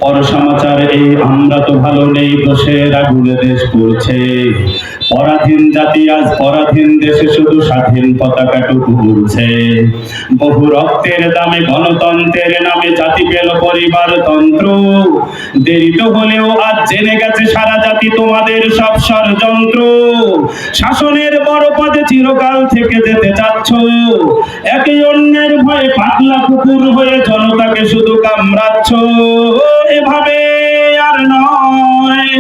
পর সমাচার এই আমরা তো ভালো নেই, দোষের আগুনে দেশ পড়ছে। পরাধীন জাতি আজ পরাধীন দেশে শুধু স্বাধীন পতাকাটুকু উড়ছে। বহু রক্তের দামে গণতন্ত্রের নামে জাতি পেল পরিবারতন্ত্র। দেরিতে হলেও আজ জেনে গেছে সারা জাতি তোমাদের সব ষড়যন্ত্র। শাসনের বড় পদে চিরকাল থেকে যেতে চাচ্ছ, একে অন্যের ভয়ে পাতলা কুকুর হয়ে জনতাকে শুধু কামড়াচ্ছ। এভাবে আর নয়,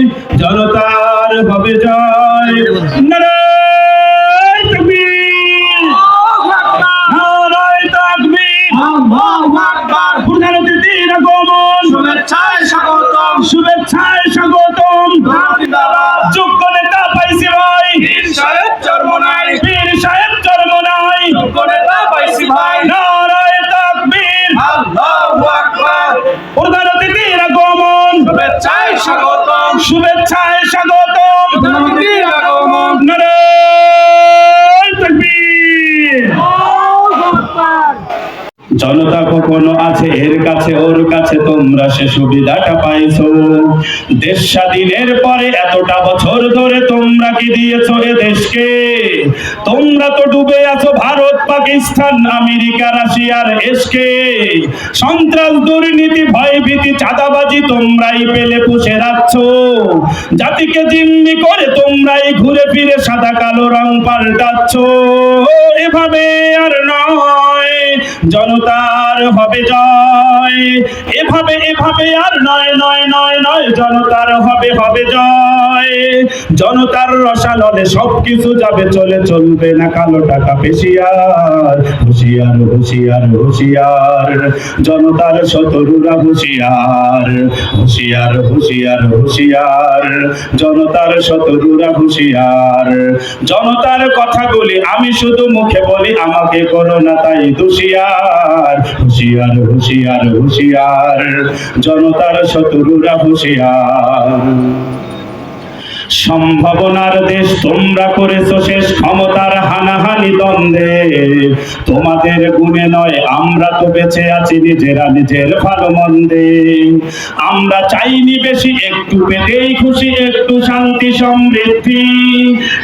জনতার হবে জয়। নারায়ে তাকবীর, নারায়ে তাকবীর, আল্লাহু আকবার। প্রধান অতিথির আগমন, শুভেচ্ছায় স্বাগতম, শুভেচ্ছায় স্বাগতম। যোগ্য নেতা পাইছি ভাই, পীর সাহেব চরমনাই, পীর সাহেব চরমনাই। যোগ্য নেতা পাইছি ভাই, নারায়ে তাকবীর, আল্লাহু আকবার। প্রধান অতিথির আগমন, শুভেচ্ছায় স্বাগতম, শুভেচ্ছায় স্বাগতম। প্রধান অতিথির আগমন, নারায়ে তাকবীর, আল্লাহু আকবার। জনতা কখনো আছে এর কাছে ওর কাছে, তোমরা সে সুবিধাটা পাইছো। দেশ স্বাধীনের পরে এতটা বছর ধরে তোমরা কি দিয়েছো এ দেশকে? তোমরা তো ডুবে আছো ভারত, পাকিস্তান, আমেরিকা, রাশিয়ার এসকে। সন্ত্রাস, দুর্নীতি, ভয়ভীতি, চাঁদাবাজি তোমরাই পেলে পুষে রাখছো। জাতিকে জিম্মি করে তোমরাই ঘুরে ফিরে সাদা কালো রং পাল্টাচ্ছ। এভাবে আর নয়, জনতার হবে জয়। এভাবে এভাবে আর নয়, নয়, নয়, নয়, জনতার হবে হবে জয়। জনতার রসাললে সবকিছু যাবে চলে, চলবে না কালো টাকা পেশিয়ার। হুঁশিয়ার, হুঁশিয়ার, হুঁশিয়ার, জনতার শত্রুরা হুঁশিয়ার। হুঁশিয়ার, হুঁশিয়ার, হুঁশিয়ার, জনতার শত্রুরা হুঁশিয়ার। জনতার কথাগুলি আমি শুধু মুখে বলি, আমাকে করো না তাই দুশিয়ার। হুঁশিয়ার, হুঁশিয়ার, হুঁশিয়ার, জনতার শত্রুরা হুঁশিয়ার। সম্ভাবনার দেশ তোমরা করেছো শেষ, ক্ষমতার হানাহানি দ্বন্দ্বে। তোমাদের গুণে নয়, আমরা তো বেঁচে আছি নিজেরা নিজের ভালো মন্দে। আমরা চাইনি বেশি, একটু পেতেই খুশি, একটু শান্তি সমৃদ্ধি।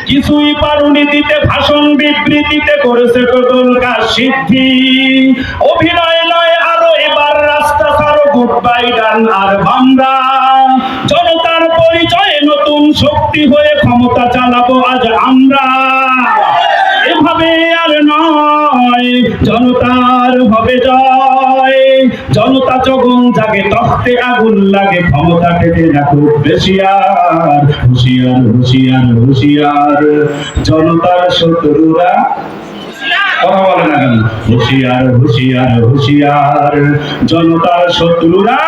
কিছুই পারুনি দিতে, ভাষণ বিবৃতিতে করেছে টোটল কাজ সিদ্ধি। অভিনয় নয় আরো, এবার রাস্তা ছাড়ো, গুড বাই ডান আর বামরা। জনতার পরিচয়ে নতুন শক্তি হয়ে ক্ষমতা চালাবো আজ আমরা। এভাবে আর নয়, জনতার হবে জয়। জনতা যখন জাগে তখতে আগুন লাগে, ক্ষমতা টেকে না খুব বেশি আর। হুঁশিয়ার, হুঁশিয়ার, হুঁশিয়ার, জনতার শত্রুরা কথা বলে না কেন? হুঁশিয়ার, হুঁশিয়ার, হুঁশিয়ার, জনতার শত্রুরা